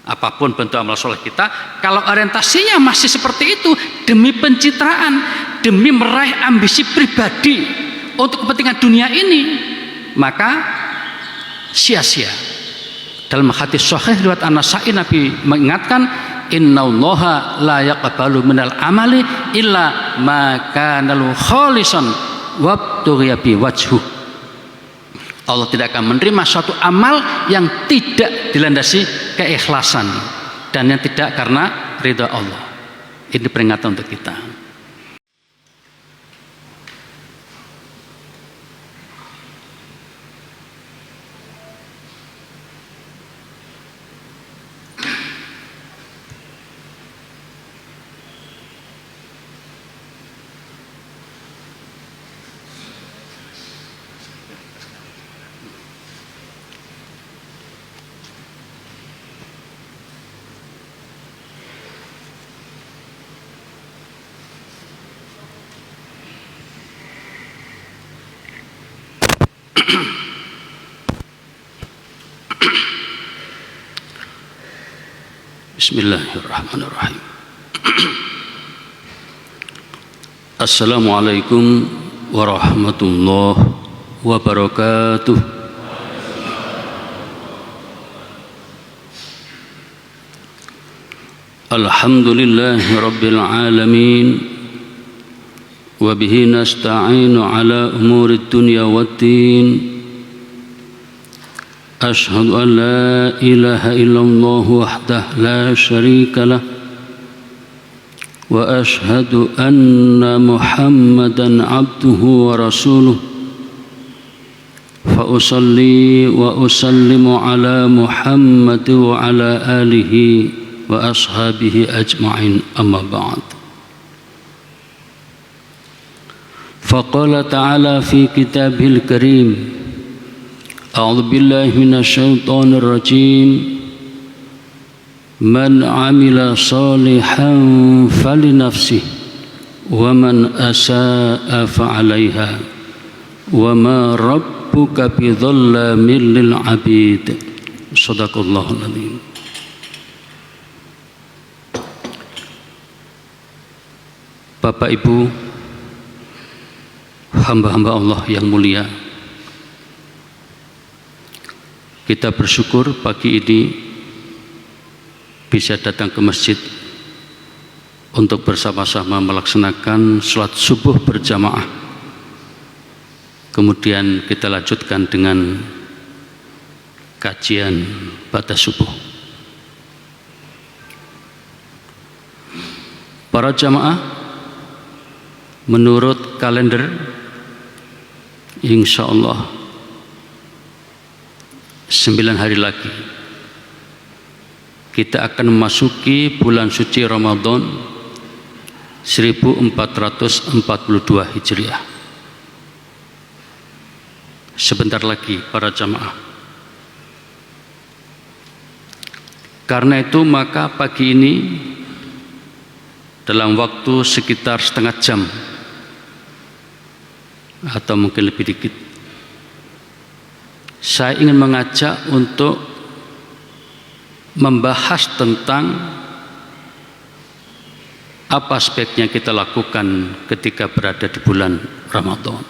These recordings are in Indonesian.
apapun bentuk amal soleh kita, kalau orientasinya masih seperti itu, demi pencitraan, demi meraih ambisi pribadi untuk kepentingan dunia ini, maka sia-sia. Dalam hadis sahih riwayat An-Nasa'i, Nabi mengingatkan, innallaha la yaqbalu minal amali illa ma kana lahu khalisan wabtughiya bi wajhu. Allah tidak akan menerima suatu amal yang tidak dilandasi keikhlasan dan yang tidak karena ridha Allah. Ini peringatan untuk kita. Bismillahirrahmanirrahim. Assalamualaikum warahmatullahi wabarakatuh. Alhamdulillahi rabbil alamin, wa bihi nasta'inu ala umurid dunya waddin. أشهد أن لا إله إلا الله وحده لا شريك له وأشهد أن محمدا عبده ورسوله فأصلي وأسلم على محمد وعلى آله وأصحابه أجمعين أما بعد فقال تعالى في كتابه الكريم أعوذ بالله من الشيطان الرجيم من عمل صالحا فلنفسه ومن أساء فعليها وما ربك بظلام للعبيد صدق الله العظيم. Bapak Ibu, hamba-hamba Allah yang mulia, kita bersyukur pagi ini bisa datang ke masjid untuk bersama-sama melaksanakan sholat subuh berjamaah. Kemudian kita lanjutkan dengan kajian pada subuh. Para jamaah, menurut kalender, insya Allah 9 hari lagi kita akan memasuki bulan suci Ramadan 1442 Hijriah. Sebentar lagi para jamaah. Karena itu maka pagi ini dalam waktu sekitar setengah jam atau mungkin lebih dikit, saya ingin mengajak untuk membahas tentang apa aspeknya kita lakukan ketika berada di bulan Ramadan.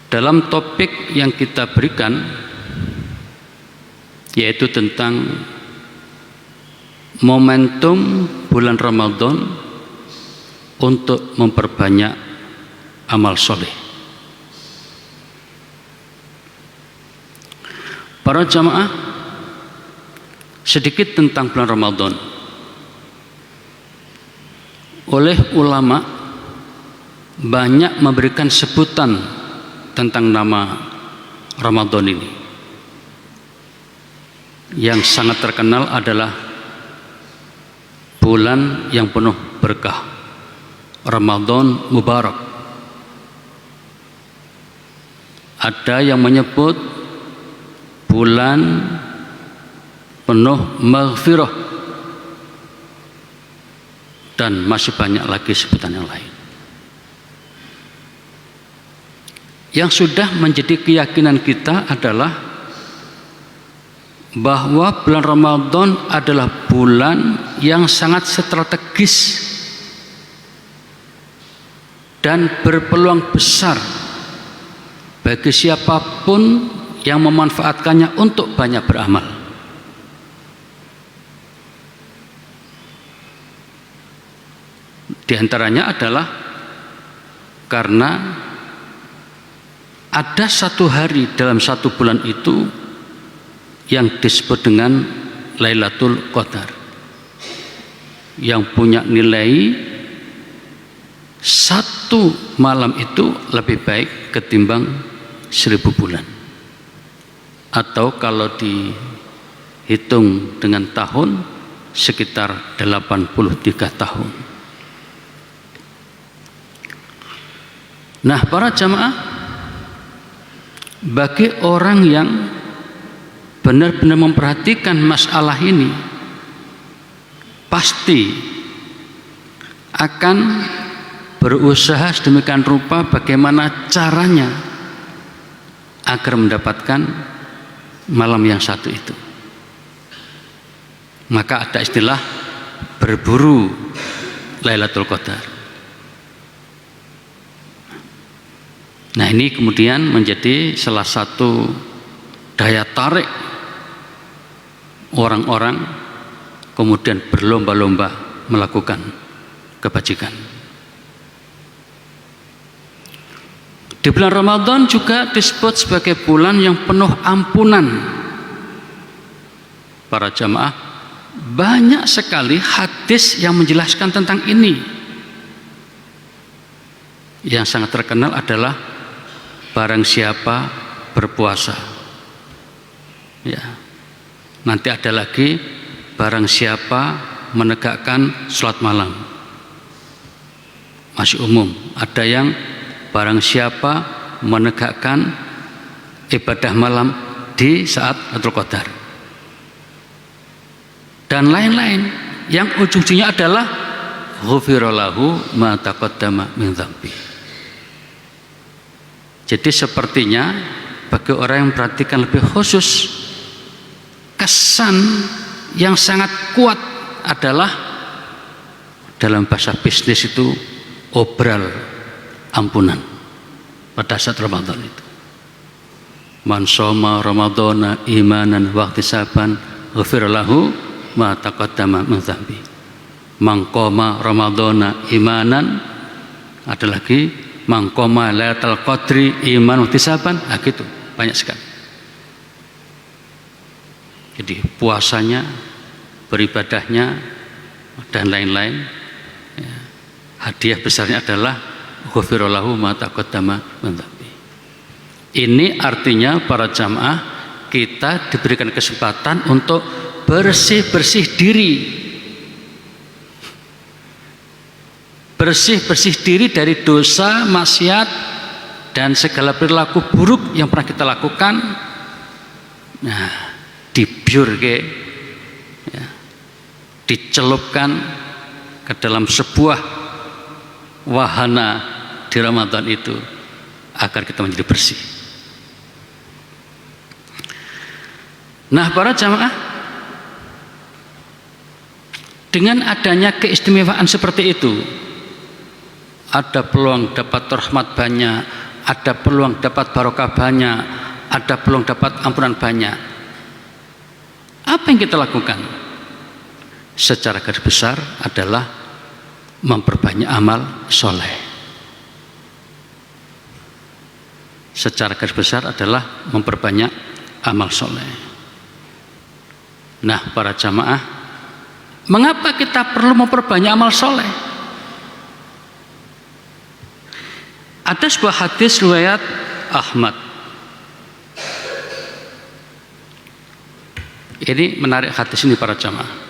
Dalam topik yang kita berikan, yaitu tentang momentum bulan Ramadan untuk memperbanyak amal soleh. Para jamaah, sedikit tentang bulan Ramadan. Oleh ulama banyak memberikan sebutan tentang nama Ramadan ini. Yang sangat terkenal adalah bulan yang penuh berkah, Ramadan Mubarak. Ada yang menyebut bulan penuh maghfirah, dan masih banyak lagi sebutan yang lain. Yang sudah menjadi keyakinan kita adalah bahwa bulan Ramadan adalah bulan yang sangat strategis dan berpeluang besar bagi siapapun yang memanfaatkannya untuk banyak beramal. Di antaranya adalah karena ada satu hari dalam satu bulan itu yang disebut dengan Lailatul Qadar, yang punya nilai satu malam itu lebih baik ketimbang 1000 bulan, atau kalau dihitung dengan tahun sekitar 83 tahun. Nah, para jamaah, bagi orang yang benar-benar memperhatikan masalah ini, pasti akan berusaha sedemikian rupa bagaimana caranya agar mendapatkan malam yang satu itu. Maka ada istilah berburu Lailatul Qadar. Nah, ini kemudian menjadi salah satu daya tarik orang-orang kemudian berlomba-lomba melakukan kebajikan. Di bulan Ramadan juga disebut sebagai bulan yang penuh ampunan. Para jamaah, banyak sekali hadis yang menjelaskan tentang ini. Yang sangat terkenal adalah barang siapa berpuasa, ya, nanti ada lagi barang siapa menegakkan sholat malam, masih umum. Ada yang barang siapa menegakkan ibadah malam di saat Lailatul Qadar, dan lain-lain, yang ujung-ujungnya adalah ghufira lahu ma taqaddama min dzambi. Jadi sepertinya bagi orang yang memperhatikan lebih khusus, kesan yang sangat kuat adalah dalam bahasa bisnis itu obral ampunan pada saat Ramadan itu. Man shoma ramadhana imanan wa ihtisaban ghufira lahu ma taqaddama min dzambi. Man qama ramadhana imanan, ada lagi man qama lailatul qadri iman wa ihtisaban. Nah, gitu, banyak sekali. Jadi puasanya, beribadahnya, dan lain-lain, ya, hadiah besarnya adalah ghufira lahu ma taqaddama min dzambi. Ini artinya para jamaah, kita diberikan kesempatan untuk bersih-bersih diri, bersih-bersih diri dari dosa, maksiat, dan segala perilaku buruk yang pernah kita lakukan. Nah, dibiurke, ya, dicelupkan ke dalam sebuah wahana di Ramadan itu agar kita menjadi bersih. Nah, para jamaah, dengan adanya keistimewaan seperti itu, ada peluang dapat rahmat banyak, ada peluang dapat barokah banyak, ada peluang dapat ampunan banyak. Apa yang kita lakukan? Secara garis besar adalah memperbanyak amal soleh. Secara garis besar adalah memperbanyak amal soleh. Nah, para jamaah, mengapa kita perlu memperbanyak amal soleh? Ada sebuah hadis riwayat Ahmad. Ini menarik hadis ini, para jamaah.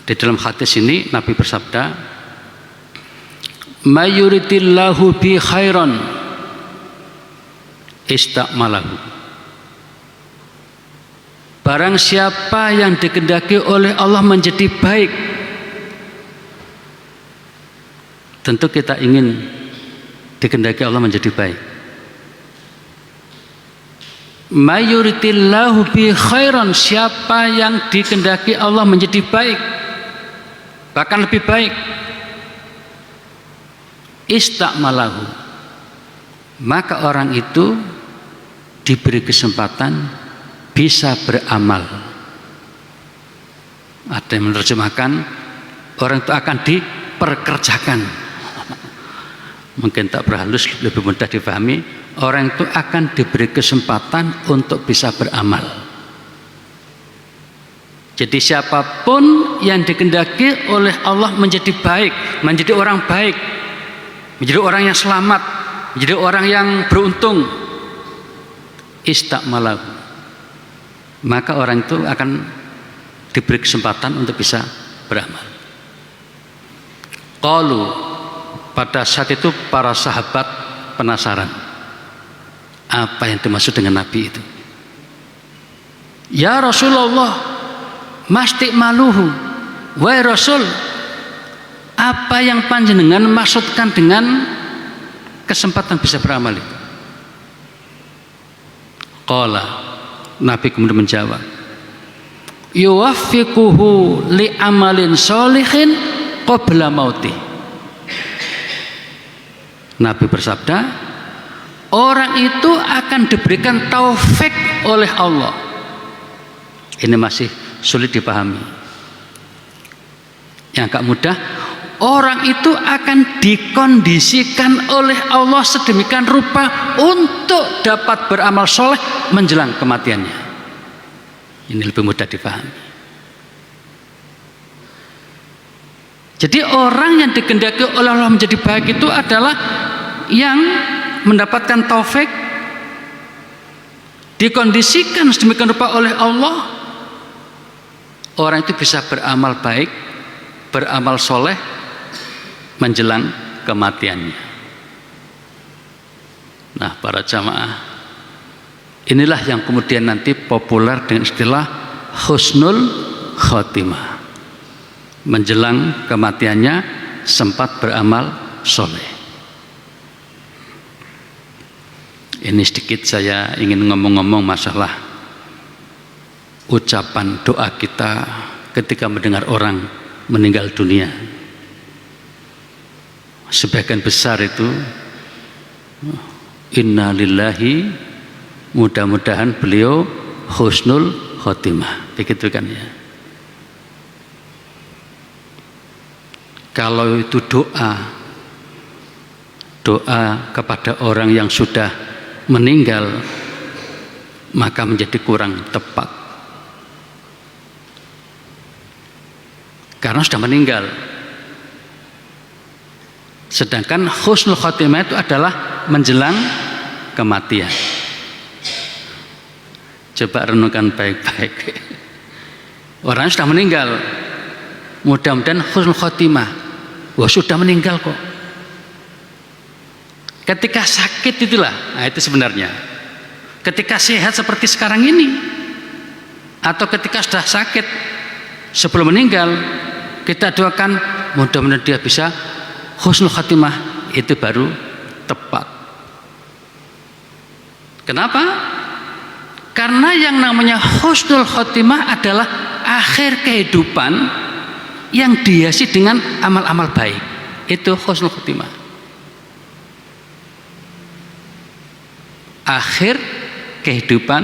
Di dalam hadis ini Nabi bersabda, "Mayuridillahu bi khairan istakmalahu." Barang siapa yang dikehendaki oleh Allah menjadi baik, tentu kita ingin dikehendaki Allah menjadi baik. Mayuritillahu bi khairan, siapa yang dikehendaki Allah menjadi baik, bahkan lebih baik, istakmalahu, maka orang itu diberi kesempatan bisa beramal. Ada yang menerjemahkan orang itu akan diperkerjakan. Mungkin tak berhalus, lebih mudah dipahami. Orang itu akan diberi kesempatan untuk bisa beramal. Jadi siapapun yang dikehendaki oleh Allah menjadi baik, menjadi orang baik, menjadi orang yang selamat, menjadi orang yang beruntung, istakmalahu, maka orang itu akan diberi kesempatan untuk bisa beramal. Qalu, pada saat itu para sahabat penasaran apa yang dimaksud dengan Nabi itu. Ya Rasulullah, mastikmaluhu, wahai Rasul, apa yang panjenengan maksudkan dengan kesempatan bisa beramal itu? Qala, Nabi kemudian menjawab, yuwaffiquhu li amalin sholihin qabla mauti. Nabi bersabda, orang itu akan diberikan taufik oleh Allah. Ini masih sulit dipahami. Yang agak mudah, orang itu akan dikondisikan oleh Allah sedemikian rupa untuk dapat beramal soleh menjelang kematiannya. Ini lebih mudah dipahami. Jadi orang yang dikehendaki oleh Allah menjadi baik itu adalah yang mendapatkan taufik, dikondisikan sedemikian rupa oleh Allah, orang itu bisa beramal baik, beramal soleh menjelang kematiannya. Nah, para jamaah, inilah yang kemudian nanti populer dengan istilah husnul khotimah. Menjelang kematiannya sempat beramal soleh. Ini sedikit saya ingin ngomong-ngomong masalah ucapan doa kita ketika mendengar orang meninggal dunia. Sebagian besar itu inna lillahi, mudah-mudahan beliau husnul khotimah, begitu kan ya. Kalau itu doa kepada orang yang sudah meninggal, maka menjadi kurang tepat, karena sudah meninggal. Sedangkan husnul khotimah itu adalah menjelang kematian. Coba renungkan baik-baik. Orang sudah meninggal, mudah-mudahan husnul khotimah. Wah, sudah meninggal kok. Ketika sakit itulah, nah itu sebenarnya. Ketika sehat seperti sekarang ini, atau ketika sudah sakit sebelum meninggal, kita doakan mudah-mudahan dia bisa husnul khatimah, itu baru tepat. Kenapa? Karena yang namanya husnul khatimah adalah akhir kehidupan yang dihiasi dengan amal-amal baik. Itu husnul khatimah. Akhir kehidupan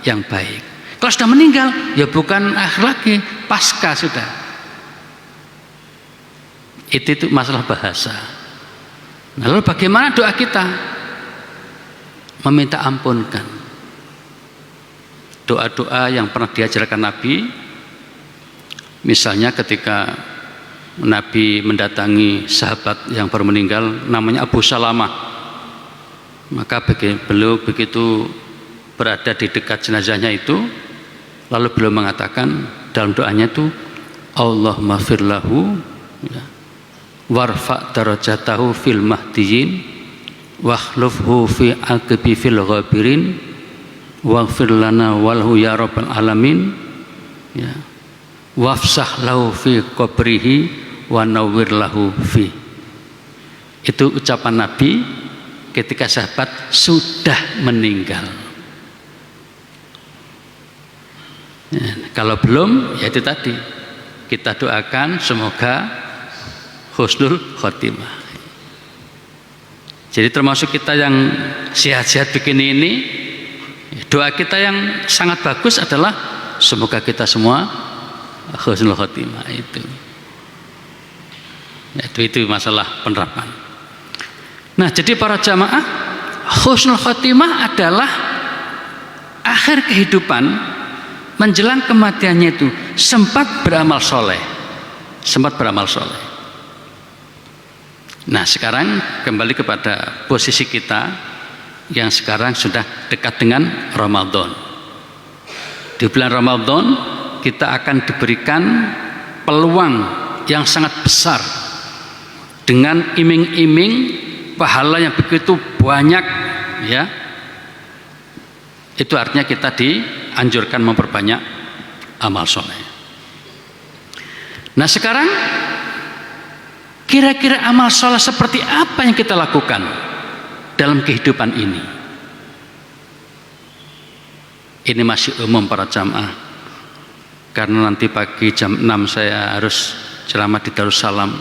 yang baik. Kalau sudah meninggal, ya bukan akhir lagi, pasca sudah. Itu masalah bahasa. Nah, lalu bagaimana doa kita? Meminta ampunkan. Doa-doa yang pernah diajarkan Nabi, misalnya ketika Nabi mendatangi sahabat yang baru meninggal, namanya Abu Salamah, maka beliau begitu berada di dekat jenazahnya itu, lalu beliau mengatakan dalam doanya itu, Allahumma firlahu warfa' darajatahu fil mahdiyin wakhlufhu fi aqibi fil ghabirin waghfir lana walhu ya rabbal alamin, ya, wafsah lahu fi qabrihi wa nawwir lahu fi. Itu ucapan Nabi ketika sahabat sudah meninggal. Kalau belum, ya itu tadi, kita doakan semoga husnul khotimah. Jadi termasuk kita yang sehat-sehat begini ini, doa kita yang sangat bagus adalah semoga kita semua husnul khotimah. Itu masalah penerapan. Nah, jadi para jamaah, husnul khotimah adalah akhir kehidupan menjelang kematiannya itu sempat beramal soleh. Nah, sekarang kembali kepada posisi kita yang sekarang sudah dekat dengan Ramadan. Di bulan Ramadan kita akan diberikan peluang yang sangat besar dengan iming-iming pahala yang begitu banyak, ya. Itu artinya kita dianjurkan memperbanyak amal soleh. Nah, sekarang kira-kira amal soleh seperti apa yang kita lakukan dalam kehidupan ini? Ini masih umum para jamaah, karena nanti pagi jam 6 saya harus ceramah di Darussalam.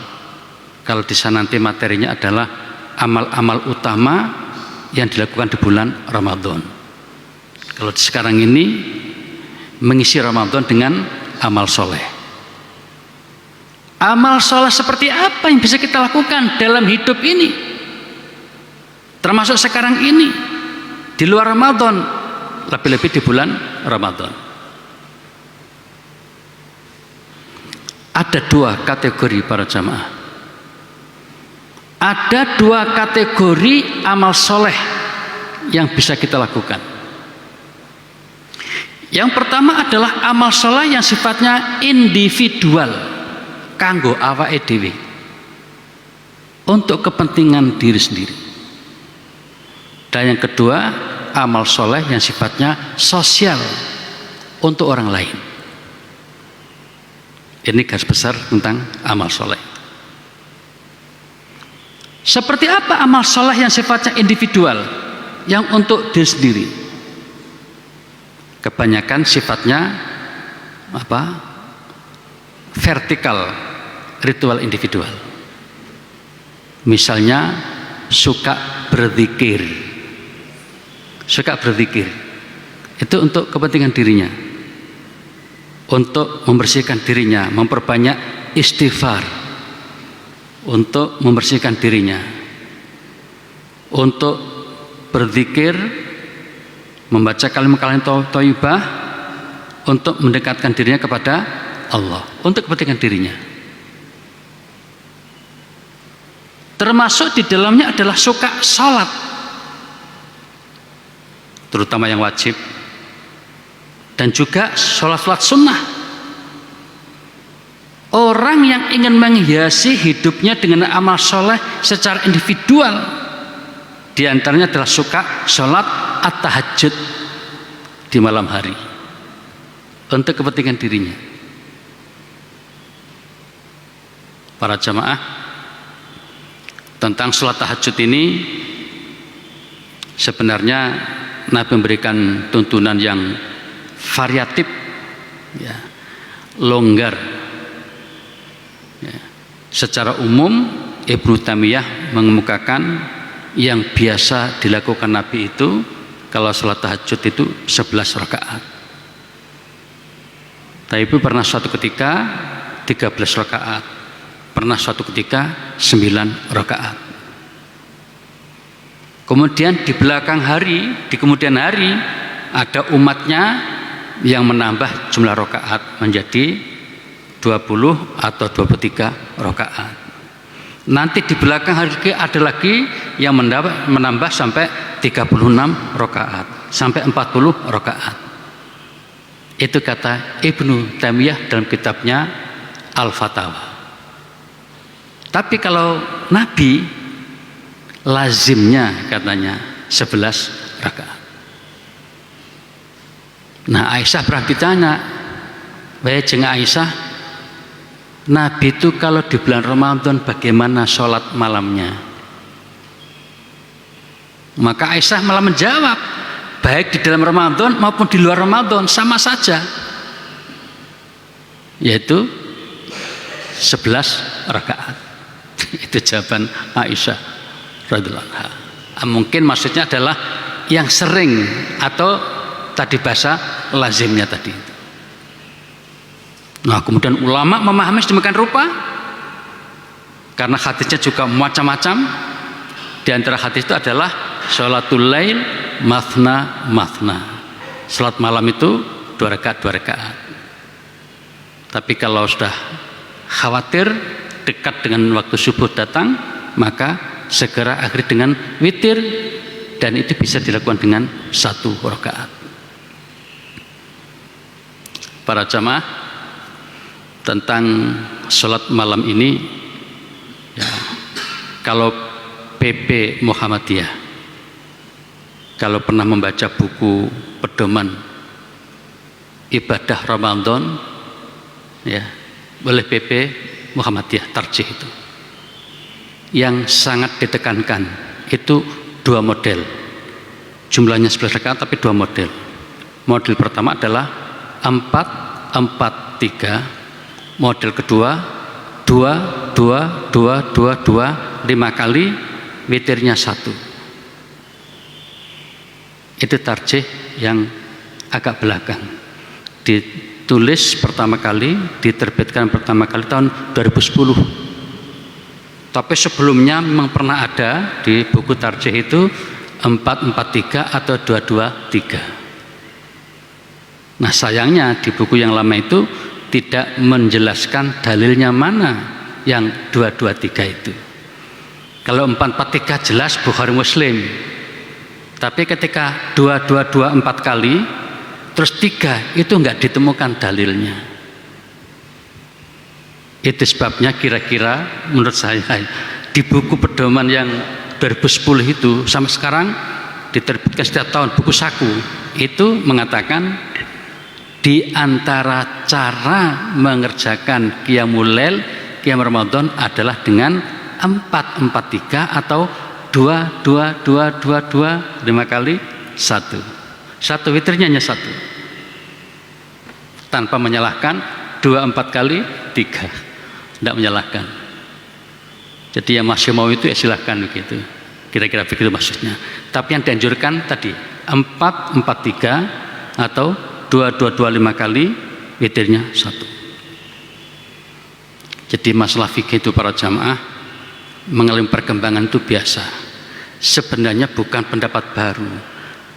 Kalau di sana nanti materinya adalah amal-amal utama yang dilakukan di bulan Ramadan. Kalau sekarang ini mengisi Ramadan dengan amal soleh. Amal soleh seperti apa yang bisa kita lakukan dalam hidup ini, termasuk sekarang ini, di luar Ramadan, lebih-lebih di bulan Ramadan. Ada dua kategori para jamaah. Ada dua kategori amal soleh yang bisa kita lakukan. Yang pertama adalah amal soleh yang sifatnya individual, kanggo awake dhewe, untuk kepentingan diri sendiri. Dan yang kedua, amal soleh yang sifatnya sosial, untuk orang lain. Ini garis besar tentang amal soleh. Seperti apa amal soleh yang sifatnya individual, yang untuk diri sendiri? Kebanyakan sifatnya vertikal, ritual individual. Misalnya suka berzikir, itu untuk kepentingan dirinya, untuk membersihkan dirinya, memperbanyak istighfar, untuk membersihkan dirinya, untuk berzikir, membaca kalimat-kalimat thayyibah, untuk mendekatkan dirinya kepada Allah, untuk kepentingan dirinya. Termasuk di dalamnya adalah suka salat, terutama yang wajib, dan juga sholat-sholat sunnah. Orang yang ingin menghiasi hidupnya dengan amal soleh secara individual, diantaranya adalah suka sholat at-tahajud di malam hari untuk kepentingan dirinya. Para jamaah, tentang sholat tahajud ini sebenarnya Nabi memberikan tuntunan yang variatif, ya, longgar. Ya. Secara umum Ibnu Taimiyah mengemukakan yang biasa dilakukan Nabi itu kalau sholat tahajud itu 11 rakaat. Tapi pernah suatu ketika 13 rakaat, pernah suatu ketika 9 rakaat. Kemudian di belakang hari, di kemudian hari, ada umatnya yang menambah jumlah rakaat menjadi 20 atau 23 rakaat. Nanti di belakang hari ada lagi yang menambah sampai 36 rakaat, sampai 40 rakaat. Itu kata Ibnu Taimiyah dalam kitabnya Al-Fatawa. Tapi kalau Nabi lazimnya katanya 11 rakaat. Nah, Aisyah pernah ditanya, "Wahai jeneng Aisyah, Nabi itu kalau di bulan Ramadan bagaimana sholat malamnya?" Maka Aisyah malah menjawab, baik di dalam Ramadan maupun di luar Ramadan sama saja. yaitu 11 rakaat. Itu jawaban Aisyah radhiyallahu anha. Mungkin maksudnya adalah yang sering atau tadi bahasa lazimnya tadi. Nah, kemudian ulama memahami sedemikian rupa karena hadisnya juga macam-macam. Di antara hadis itu adalah sholatul lail mathna mathna. Salat malam itu 2 rakaat 2 rakaat. Tapi kalau sudah khawatir dekat dengan waktu subuh datang, maka segera akhiri dengan witir, dan itu bisa dilakukan dengan 1 rakaat. Para jamaah, tentang sholat malam ini ya, kalau PP Muhammadiyah, kalau pernah membaca buku pedoman ibadah Ramadan ya, oleh PP Muhammadiyah Tarjih, itu yang sangat ditekankan itu 2 model, jumlahnya 11 rakaat tapi 2 model. Model pertama adalah 4-4-3, model kedua 2-2-2-2-2 5 kali, witirnya 1. Itu tarjih yang agak belakang, ditulis pertama kali, diterbitkan pertama kali tahun 2010. Tapi sebelumnya memang pernah ada di buku tarjih itu 4-4-3 atau 2-2-3. Nah, sayangnya di buku yang lama itu tidak menjelaskan dalilnya mana yang 2-2-3 itu. Kalau 4-4-3 jelas Bukhari Muslim. Tapi ketika 2-2-2 4 kali terus 3 itu enggak ditemukan dalilnya. Itu sebabnya kira-kira menurut saya di buku pedoman yang 2010 itu sampai sekarang diterbitkan setiap tahun, buku saku itu mengatakan di antara cara mengerjakan qiyamul lail, qiyam Ramadan adalah dengan 4-4-3 atau 2-2-2-2-2 5 kali 1 witirnya hanya 1, tanpa menyalahkan 2-4 kali 3, tidak menyalahkan. Jadi yang masih mau itu ya silahkan begitu, kira-kira begitu maksudnya. Tapi yang dianjurkan tadi 4-4-3 atau 2-2-2 5 kali, witirnya 1. Jadi masalah fikih itu para jamaah mengalami perkembangan itu biasa. Sebenarnya bukan pendapat baru,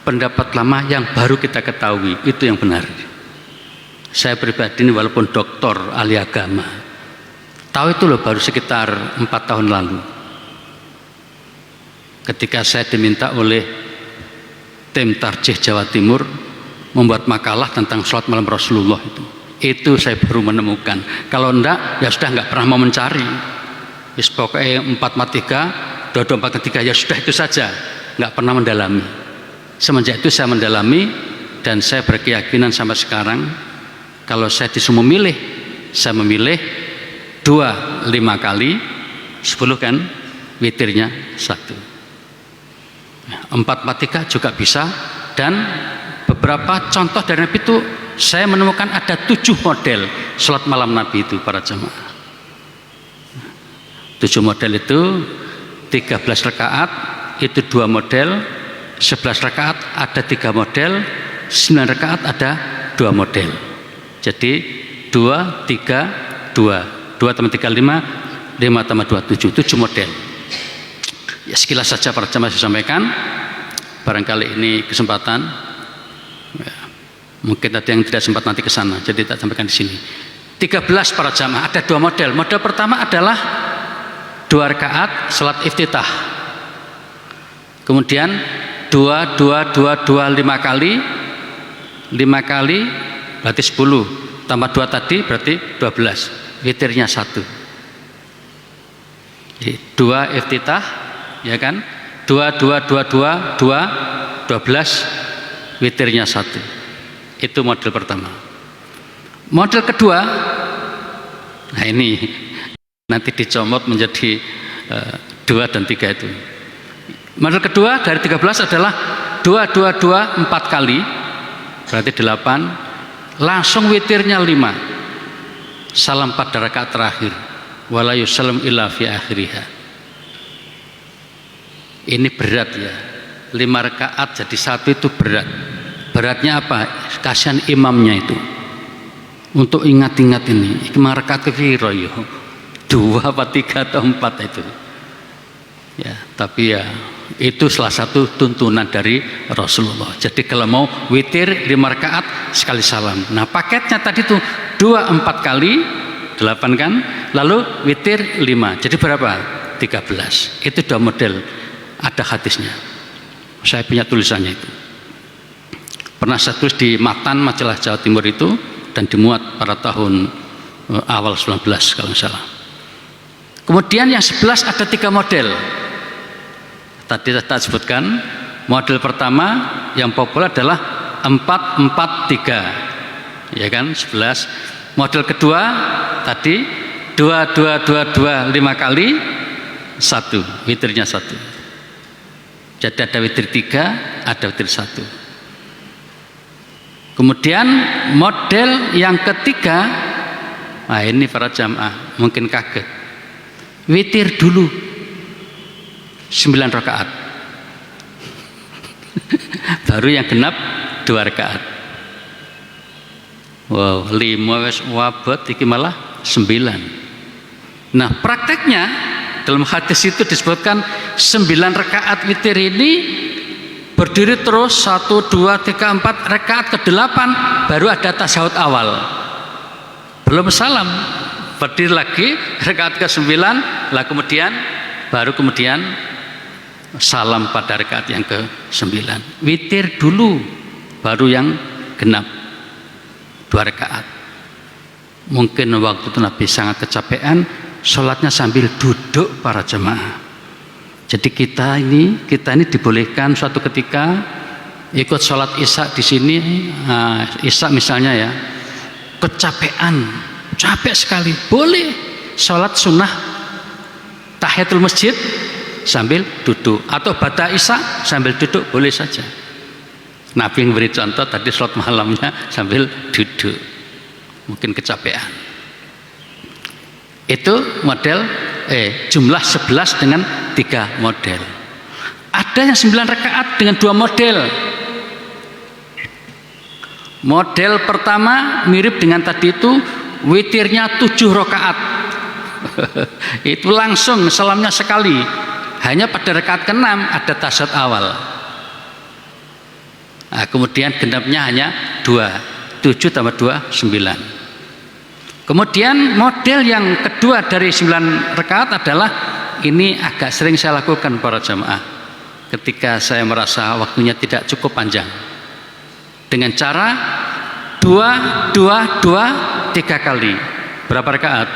pendapat lama yang baru kita ketahui itu yang benar. Saya pribadi ini walaupun doktor ahli agama, tahu itu loh baru sekitar 4 tahun lalu, ketika saya diminta oleh tim Tarjih Jawa Timur membuat makalah tentang sholat malam Rasulullah itu saya baru menemukan. Kalau enggak ya sudah enggak pernah mau mencari. Pokoknya 4-4-3, 2-2-4-3 ya sudah itu saja, enggak pernah mendalami. Semenjak itu saya mendalami dan saya berkeyakinan sampai sekarang kalau saya disuruh memilih, saya memilih 2 5 kali 10 kan, witirnya 1. 4-4-3 juga bisa, dan beberapa contoh dari Nabi itu saya menemukan ada 7 model sholat malam Nabi itu para jemaah. 7 model itu 13 rakaat itu 2 model, 11 rakaat ada 3 model, 9 rakaat ada 2 model. Jadi 2, 3, 2 tambah 3, 5 tambah 2, 7 model. Ya sekilas saja para jemaah saya sampaikan. Barangkali ini kesempatan ya, mungkin tadi yang tidak sempat nanti ke sana, jadi tak sampaikan di sini. 13 para jamaah ada 2 model. Model pertama adalah 2 rakaat salat iftitah. Kemudian 2 5 kali 5 kali berarti 10 tambah 2 tadi berarti 12, witirnya 1. Jadi 2 iftitah ya kan, 2 12, witirnya 1. Itu model pertama. Model kedua, nah ini nanti dicomot menjadi 2 dan 3 itu. Model kedua dari 13 adalah 2 4 kali berarti 8, langsung witirnya 5. salam pada rakaat terakhir, wala yusallim illa fi akhiriha. Ini berat ya, 5 rakaat jadi 1 itu berat. Beratnya apa? Kasihan imamnya itu untuk ingat-ingat ini 5 rakaat kepiro yo, 2 apa 3 atau 4 itu ya. Tapi ya itu salah satu tuntunan dari Rasulullah. Jadi kalau mau witir 5 rakaat sekali salam. Nah paketnya tadi tuh 2 4 kali 8 kan, lalu witir 5, jadi berapa? 13. Itu 2 model, ada hadisnya. Saya punya tulisannya itu. Pernah saya tulis di Matan majalah Jawa Timur itu dan dimuat pada tahun awal 19 kalau nggak salah. Kemudian yang 11 ada 3 model. Tadi saya sebutkan, model pertama yang populer adalah 4-4-3, ya kan, 11. Model kedua tadi 2-2-2-2 5 kali 1, witirnya 1. Jadi ada witir 3, ada witir 1. Kemudian model yang ketiga, nah ini para jamaah mungkin kaget, witir dulu 9 rakaat baru yang genap 2 rakaat. Wow, 5 wes wabot iki malah 9. Nah prakteknya dalam hadis itu disebutkan 9 rakaat witir ini berdiri terus 1, 2, 3, 4 rakaat ke-8 baru ada tasyahud awal, belum salam, berdiri lagi rakaat ke-9 lah, kemudian baru salam pada rakaat yang ke-9. Witir dulu baru yang genap 2 rakaat. Mungkin waktu itu Nabi sangat kecapean, sholatnya sambil duduk para jemaah. Jadi kita ini dibolehkan suatu ketika ikut sholat isya di sini, isya misalnya ya, kecapean, capek sekali, boleh sholat sunnah tahiyatul masjid sambil duduk, atau ba'da isya sambil duduk, boleh saja. Nabi memberi contoh tadi sholat malamnya sambil duduk, mungkin kecapean. Itu model jumlah 11 dengan 3 model. Ada yang 9 rakaat dengan 2 model. Model pertama mirip dengan tadi itu, witirnya 7 rakaat. Itu langsung salamnya sekali. Hanya pada rakaat ke-6 ada tasyahud awal. Nah, kemudian genapnya hanya 2, 7 tambah 2, 9. Kemudian model yang kedua dari 9 rakaat adalah, ini agak sering saya lakukan para jamaah ketika saya merasa waktunya tidak cukup panjang, dengan cara 2, 2, 2, 3 kali. Berapa rakaat?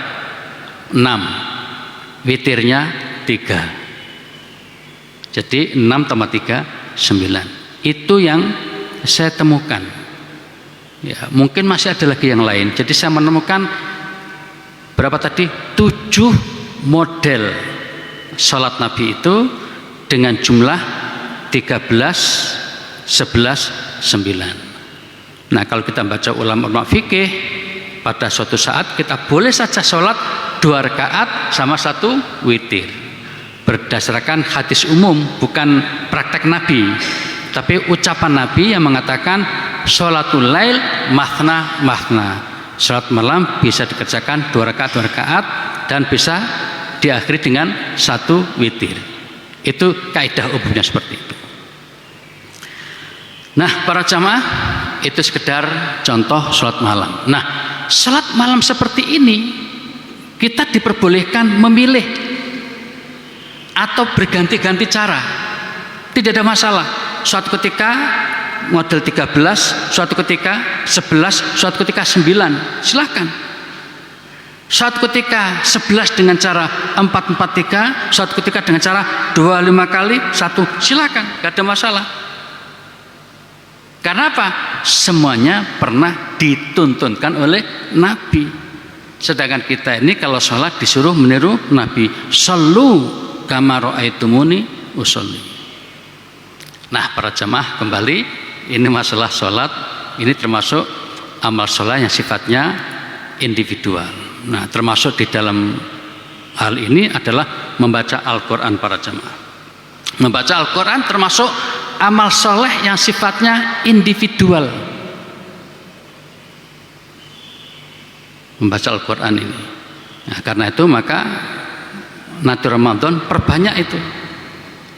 6, witirnya 3. Jadi 6 tambah 3, 9. Itu yang saya temukan. Ya, mungkin masih ada lagi yang lain. Jadi saya menemukan berapa tadi? 7 model salat Nabi itu dengan jumlah 13, 11, 9. Nah, kalau kita baca ulama fikih, pada suatu saat kita boleh saja sholat 2 rakaat sama 1 witir, berdasarkan hadis umum, bukan praktek Nabi, tapi ucapan Nabi yang mengatakan sholatul lail mathna mathna, sholat malam bisa dikerjakan 2 rakaat dan bisa diakhiri dengan 1 witir. Itu kaidah umumnya seperti itu. Nah para jamaah, itu sekedar contoh sholat malam. Nah sholat malam seperti ini kita diperbolehkan memilih atau berganti-ganti cara, tidak ada masalah. Suatu ketika model 13, suatu ketika 11, suatu ketika 9, silahkan. Suatu ketika 11 dengan cara 4-4-3, suatu ketika dengan cara 2-5 kali 1, silahkan, tidak ada masalah. Karena apa? Semuanya pernah dituntunkan oleh Nabi. Sedangkan kita ini kalau sholat disuruh meniru Nabi, sallu kama ra'aitumuni usolli. Nah para jemaah, kembali, ini masalah sholat, ini termasuk amal sholat yang sifatnya individual. Nah, termasuk di dalam hal ini adalah membaca Al-Quran para jamaah. Membaca Al-Quran termasuk amal soleh yang sifatnya individual. Membaca Al-Quran ini. Nah, karena itu maka nanti Ramadan perbanyak itu.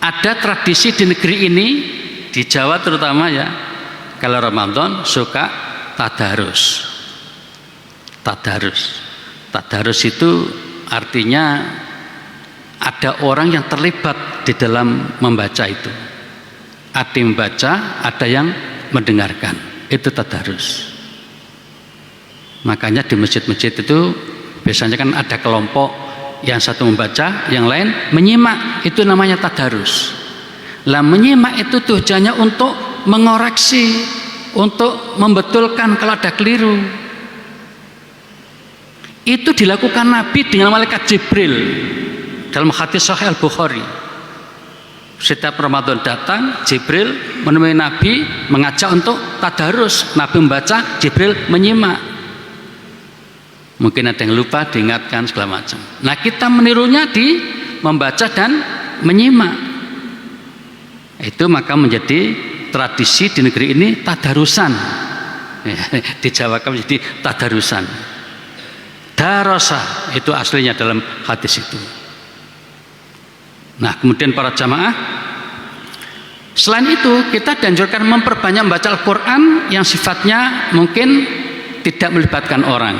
Ada tradisi di negeri ini, di Jawa terutama ya, kalau Ramadan suka tadarus. Tadarus itu artinya ada orang yang terlibat di dalam membaca itu. Ada yang membaca, ada yang mendengarkan. Itu tadarus. Makanya di masjid-masjid itu biasanya kan ada kelompok yang satu membaca, yang lain menyimak. Itu namanya tadarus. Lah menyimak itu tujuannya untuk mengoreksi, untuk membetulkan kalau ada keliru. Itu dilakukan Nabi dengan malaikat Jibril dalam hadis Sahih Al-Bukhari. Setiap Ramadan datang, Jibril menemui Nabi, mengajak untuk tadarus. Nabi membaca, Jibril menyimak. Mungkin ada yang lupa, diingatkan segala macam. Nah, kita menirunya di membaca dan menyimak. Itu maka menjadi tradisi di negeri ini tadarusan. Di Jawa kan menjadi tadarusan. Darasa itu aslinya dalam hadis itu. Nah, kemudian para jamaah, selain itu kita dianjurkan memperbanyak membaca Al-Quran yang sifatnya mungkin tidak melibatkan orang,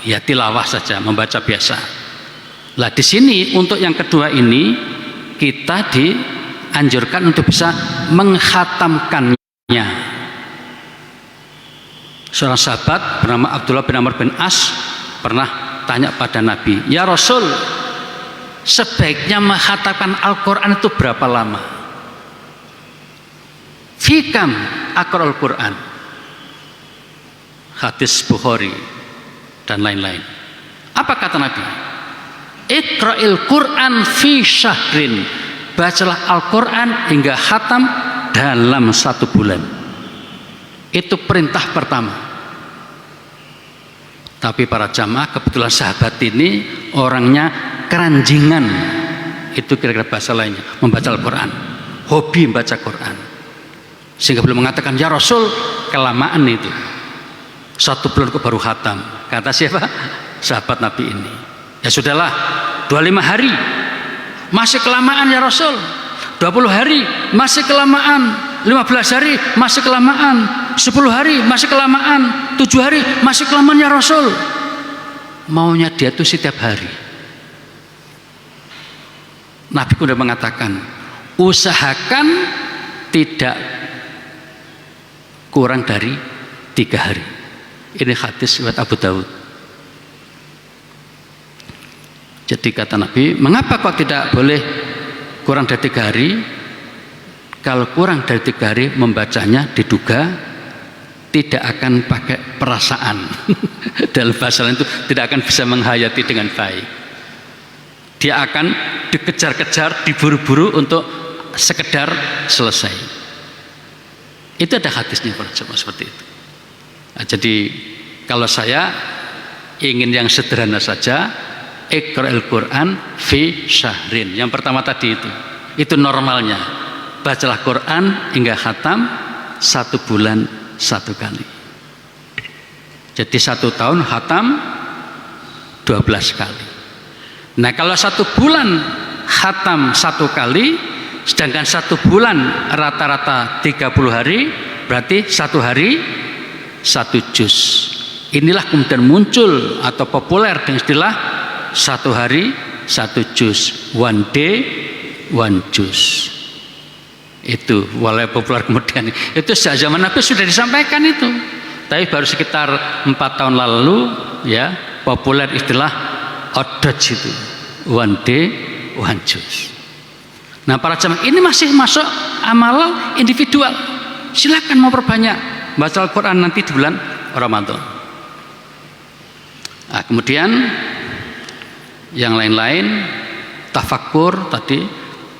ya tilawah saja, membaca biasa. Lah di sini untuk yang kedua ini kita dianjurkan untuk bisa menghatamkannya. Seorang sahabat bernama Abdullah bin Amr bin As pernah tanya pada Nabi, ya Rasul, sebaiknya menghatamkan Al-Quran itu berapa lama? Fikam aqra'ul Quran, hadis Bukhari dan lain-lain. Apa kata Nabi? Iqra'il Quran fi syahrin, bacalah Al-Quran hingga khatam dalam 1 bulan. Itu perintah pertama. Tapi para jamaah, kebetulan sahabat ini orangnya keranjingan, itu kira-kira bahasa lainnya, membaca Al-Quran, hobi membaca Quran, sehingga belum mengatakan, ya Rasul, kelamaan itu, 1 bulan kok baru khatam. Kata siapa? Sahabat Nabi ini. Ya sudahlah, 25 hari masih kelamaan ya Rasul, 20 hari masih kelamaan, 15 hari masih kelamaan, 10 hari masih kelamaan, 7 hari masih kelamaan ya Rasul. Maunya dia itu setiap hari. Nabi sudah mengatakan, usahakan tidak kurang dari 3 hari. Ini hadis riwayat Abu Dawud. Jadi kata Nabi, mengapa kok tidak boleh kurang dari 3 hari? Kalau kurang dari 3 hari membacanya diduga tidak akan pakai perasaan. Dalam bahasa lain itu tidak akan bisa menghayati dengan baik. Dia akan dikejar-kejar, diburu-buru untuk sekedar selesai. Itu ada hadisnya seperti itu. Nah, jadi kalau saya ingin yang sederhana saja, Iqra'il Quran fi syahrin. Yang pertama tadi itu normalnya. Bacalah Quran hingga khatam 1 bulan 1 kali. Jadi 1 tahun khatam 12 kali. Nah, kalau 1 bulan khatam 1 kali, sedangkan 1 bulan rata-rata 30 hari, berarti 1 hari 1 juz. Inilah kemudian muncul atau populer dengan istilah 1 hari 1 juz, 1 day 1 juz. Itu mulai populer kemudian. Itu sejak zaman Nabi sudah disampaikan itu. Tapi baru sekitar 4 tahun lalu ya populer istilah odoj itu, 1 day 1 juz. Nah, para jamaah ini masih masuk amal individual. Silakan mau perbanyak baca Al-Quran nanti di bulan Ramadan. Nah, kemudian yang lain-lain, tafakkur tadi,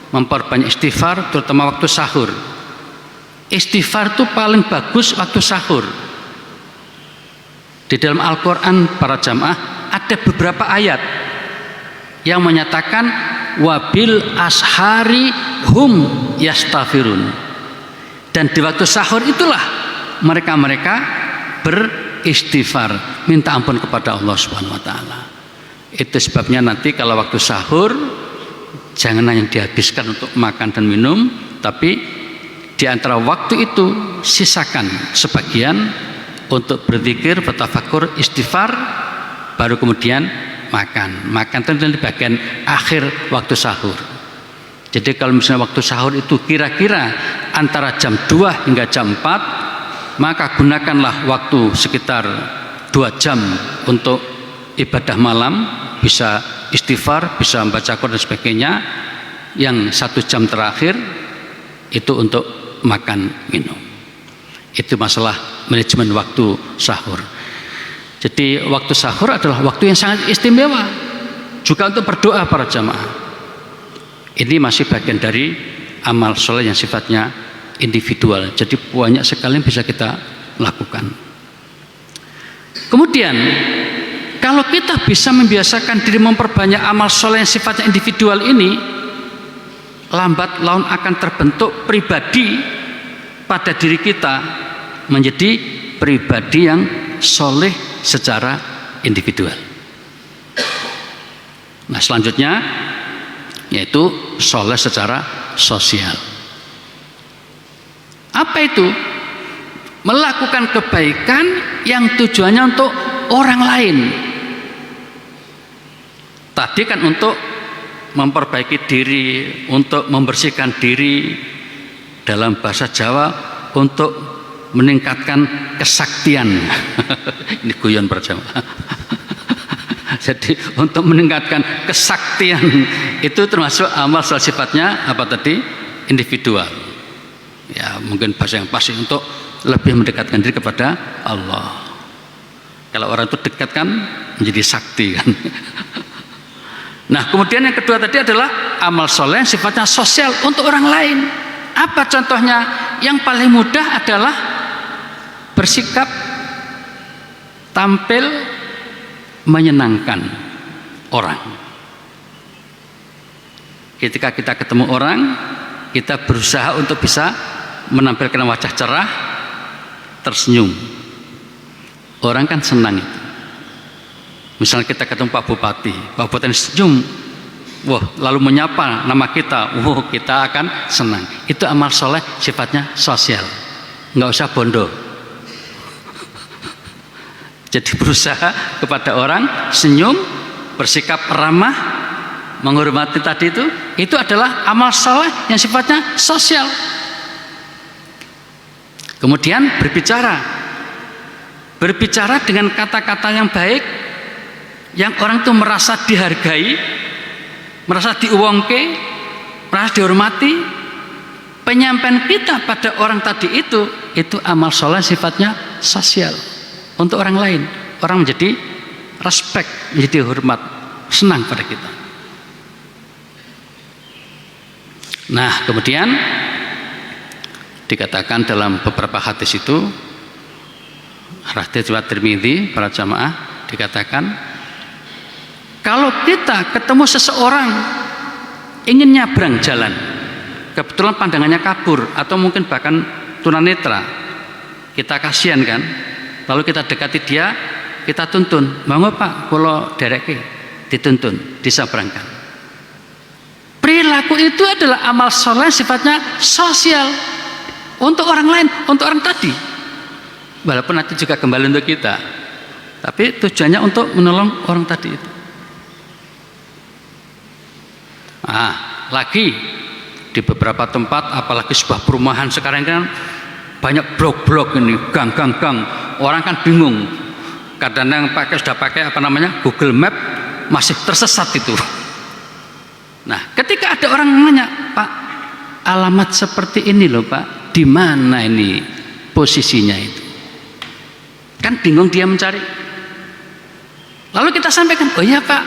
memperbanyak istighfar terutama waktu sahur. Istighfar itu paling bagus waktu sahur. Di dalam Al-Quran para jamaah ada beberapa ayat yang menyatakan wabil ashari hum yastaghfirun, dan di waktu sahur itulah mereka beristighfar, minta ampun kepada Allah Subhanahu wa taala. Itu sebabnya nanti kalau waktu sahur jangan hanya dihabiskan untuk makan dan minum, tapi di antara waktu itu sisakan sebagian untuk berzikir, bertafakur, istighfar, baru kemudian makan. Makan itu di bagian akhir waktu sahur. Jadi kalau misalnya waktu sahur itu kira-kira antara jam 2 hingga jam 4, maka gunakanlah waktu sekitar 2 jam untuk ibadah malam, bisa istighfar, bisa membaca Quran dan sebagainya. Yang 1 jam terakhir itu untuk makan minum. Itu masalah manajemen waktu sahur. Jadi waktu sahur adalah waktu yang sangat istimewa juga untuk berdoa para jamaah. Ini masih bagian dari amal soleh yang sifatnya individual. Jadi banyak sekali yang bisa kita lakukan. Kemudian kalau kita bisa membiasakan diri memperbanyak amal soleh yang sifatnya individual ini, lambat laun akan terbentuk pribadi pada diri kita menjadi pribadi yang soleh secara individual. Nah, selanjutnya yaitu soleh secara sosial. Apa itu? Melakukan kebaikan yang tujuannya untuk orang lain. Tadi kan untuk memperbaiki diri, untuk membersihkan diri, dalam bahasa Jawa untuk meningkatkan kesaktian. Ini guyon berjamaah. Jadi untuk meningkatkan kesaktian itu termasuk amal sifatnya apa tadi? Individual. Ya, mungkin bahasa yang pasti untuk lebih mendekatkan diri kepada Allah. Kalau orang itu dekat kan menjadi sakti kan. Nah, kemudian yang kedua tadi adalah amal soleh sifatnya sosial untuk orang lain. Apa contohnya? Yang paling mudah adalah bersikap tampil menyenangkan orang. Ketika kita ketemu orang, kita berusaha untuk bisa menampilkan wajah cerah, tersenyum. Orang kan senang itu. Misalnya kita ketemu Pak Bupati senyum, wah, lalu menyapa nama kita, wah, kita akan senang. Itu amal soleh sifatnya sosial, nggak usah bondo. Jadi berusaha kepada orang, senyum, bersikap ramah, menghormati tadi itu adalah amal soleh yang sifatnya sosial. Kemudian berbicara dengan kata-kata yang baik, yang orang itu merasa dihargai, merasa diuwongke, merasa dihormati. Penyampaian kita pada orang tadi itu amal soleh sifatnya sosial untuk orang lain. Orang menjadi respect, menjadi hormat, senang pada kita. Nah, kemudian dikatakan dalam beberapa hadis itu, hadis riwayat Tirmidzi, para jamaah, dikatakan kalau kita ketemu seseorang ingin nyabrang jalan, kebetulan pandangannya kabur atau mungkin bahkan tunanetra, kita kasihan kan, lalu kita dekati dia, kita tuntun, monggo Pak, kula dereke, dituntun, disabrangkan. Perilaku itu adalah amal soleh sifatnya sosial untuk orang lain, untuk orang tadi. Walaupun nanti juga kembali untuk kita, tapi tujuannya untuk menolong orang tadi itu. Nah, lagi di beberapa tempat, apalagi sebuah perumahan sekarang kan banyak blok-blok ini, gang-gang, orang kan bingung. Kadang-kadang sudah pakai apa namanya Google Map, masih tersesat itu. Nah, ketika ada orang nanya, Pak, alamat seperti ini loh Pak, di mana ini posisinya itu? Kan bingung dia mencari. Lalu kita sampaikan, oh iya Pak,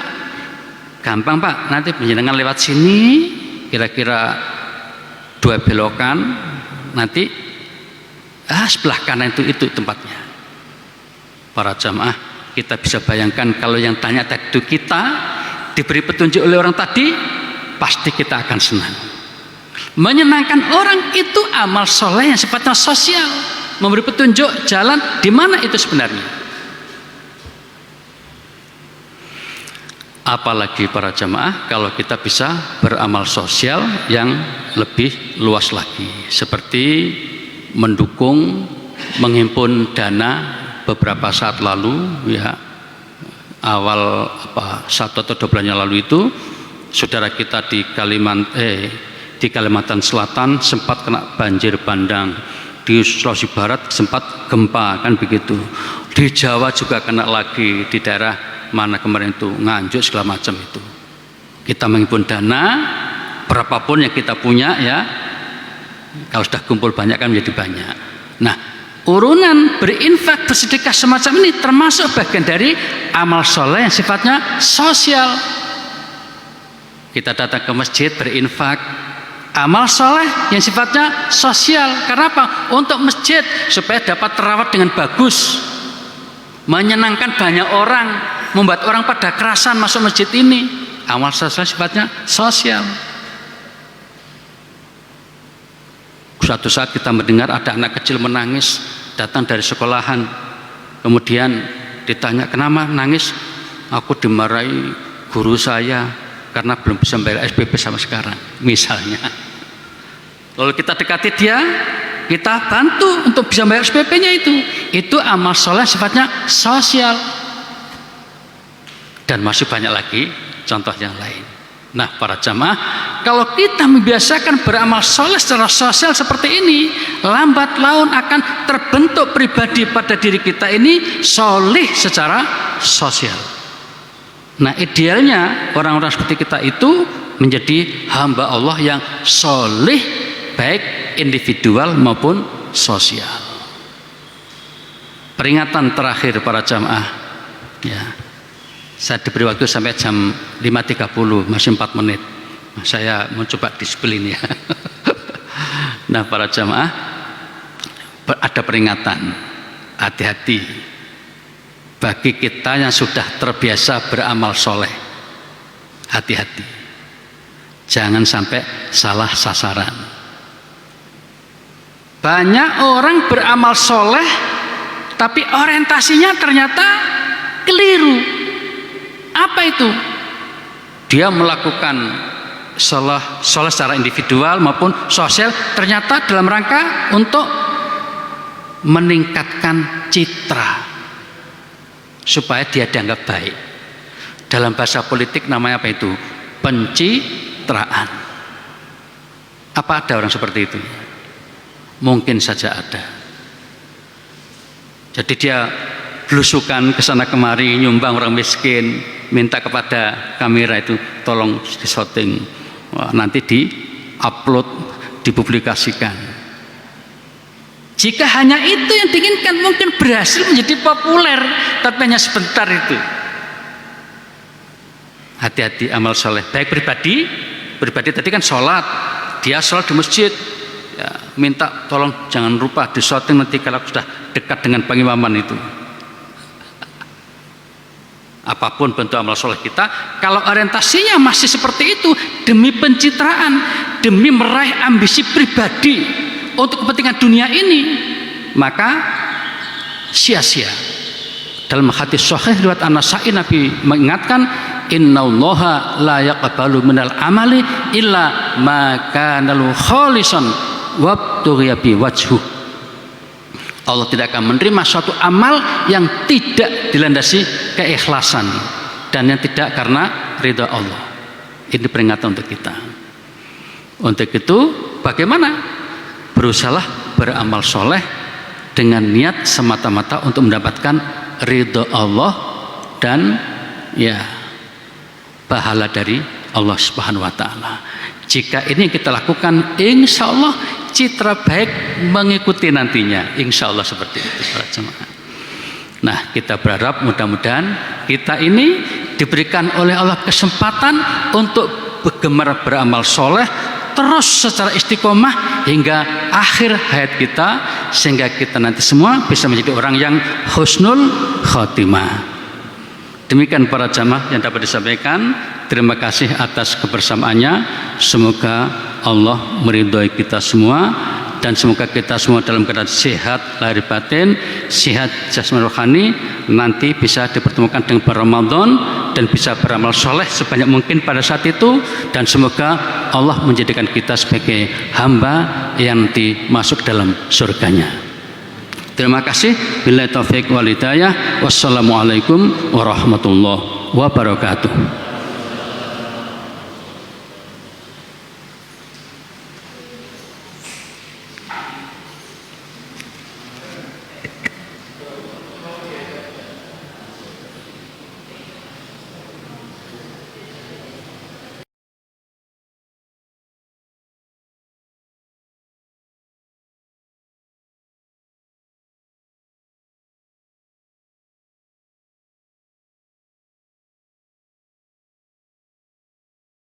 gampang Pak, nanti penjenengan lewat sini, kira-kira 2 belokan, nanti sebelah kanan itu tempatnya. Para jamaah, kita bisa bayangkan kalau yang tanya tadi itu kita diberi petunjuk oleh orang tadi, pasti kita akan senang. Menyenangkan orang itu amal soleh yang sifatnya sosial, memberi petunjuk jalan di mana itu sebenarnya. Apalagi para jamaah kalau kita bisa beramal sosial yang lebih luas lagi, seperti mendukung, menghimpun dana beberapa saat lalu, ya awal 1 atau 2 bulan yang lalu itu saudara kita di Kalimantan Selatan sempat kena banjir bandang, di Sulawesi Barat sempat gempa, kan begitu, di Jawa juga kena lagi, di daerah mana kemarin itu Nganjuk segala macam itu. Kita menghimpun dana berapapun yang kita punya, ya kalau sudah kumpul banyak kan menjadi banyak. Nah, urunan berinfak, bersedekah semacam ini termasuk bagian dari amal soleh yang sifatnya sosial. Kita datang ke masjid berinfak, amal soleh yang sifatnya sosial. Karena apa? Untuk masjid supaya dapat terawat dengan bagus, menyenangkan banyak orang, membuat orang pada kerasan masuk masjid ini. Amal sosial sifatnya sosial. Suatu saat kita mendengar ada anak kecil menangis datang dari sekolahan, kemudian ditanya kenapa nangis. Aku dimarahi guru saya karena belum bisa bayar SPP sama sekarang, misalnya. Lalu kita dekati dia, kita bantu untuk bisa bayar SPP-nya itu amal soleh sifatnya sosial. Dan masih banyak lagi contoh yang lain. Nah, para jamaah, kalau kita membiasakan beramal soleh secara sosial seperti ini, lambat laun akan terbentuk pribadi pada diri kita ini soleh secara sosial. Nah, idealnya orang-orang seperti kita itu menjadi hamba Allah yang soleh, baik individual maupun sosial. Peringatan terakhir para jamaah, ya, saya diberi waktu sampai jam 5.30, masih 4 menit. Saya mencoba disiplin, ya. Nah, para jamaah, ada peringatan, hati-hati bagi kita yang sudah terbiasa beramal soleh. Hati-hati, jangan sampai salah sasaran. Banyak orang beramal soleh tapi orientasinya ternyata keliru. Apa itu? Dia melakukan soleh secara individual maupun sosial ternyata dalam rangka untuk meningkatkan citra supaya dia dianggap baik. Dalam bahasa politik namanya apa itu? Pencitraan. Apa ada orang seperti itu? Mungkin saja ada. Jadi dia belusukan ke sana kemari, nyumbang orang miskin, minta kepada kamera itu tolong disyuting, nanti di-upload, dipublikasikan. Jika hanya itu yang diinginkan, mungkin berhasil menjadi populer, tapi hanya sebentar itu. Hati-hati amal soleh, baik pribadi tadi kan sholat, dia sholat di masjid, ya, minta tolong jangan lupa disyuting nanti kalau sudah dekat dengan pengimaman itu. Apapun bentuk amal soleh kita, kalau orientasinya masih seperti itu, demi pencitraan, demi meraih ambisi pribadi untuk kepentingan dunia ini, maka sia-sia. Dalam hadis sahih riwayat An-Nasa'i, Nabi mengingatkan, innallaha la yaqbalu minal amali illa ma kana lahu khalisan wabtughiya bi wajhu. Allah tidak akan menerima suatu amal yang tidak dilandasi keikhlasan dan yang tidak karena ridha Allah. Ini peringatan untuk kita. Untuk itu bagaimana? Berusahalah beramal soleh dengan niat semata-mata untuk mendapatkan ridha Allah dan ya pahala dari Allah Subhanahu wa taala. Jika ini kita lakukan, insya Allah citra baik mengikuti nantinya, insya Allah seperti itu. Nah, kita berharap mudah-mudahan kita ini diberikan oleh Allah kesempatan untuk bergemar beramal soleh terus secara istiqomah hingga akhir hayat kita, sehingga kita nanti semua bisa menjadi orang yang husnul khotimah. Demikian para jamaah yang dapat disampaikan. Terima kasih atas kebersamaannya. Semoga Allah meridhoi kita semua, dan semoga kita semua dalam keadaan sehat lahir batin, sehat jasmani rohani, nanti bisa dipertemukan dengan Ramadan dan bisa beramal soleh sebanyak mungkin pada saat itu, dan semoga Allah menjadikan kita sebagai hamba yang dimasuk dalam surganya. Terima kasih. Billahi taufiq wal hidayah. Wassalamualaikum warahmatullahi wabarakatuh.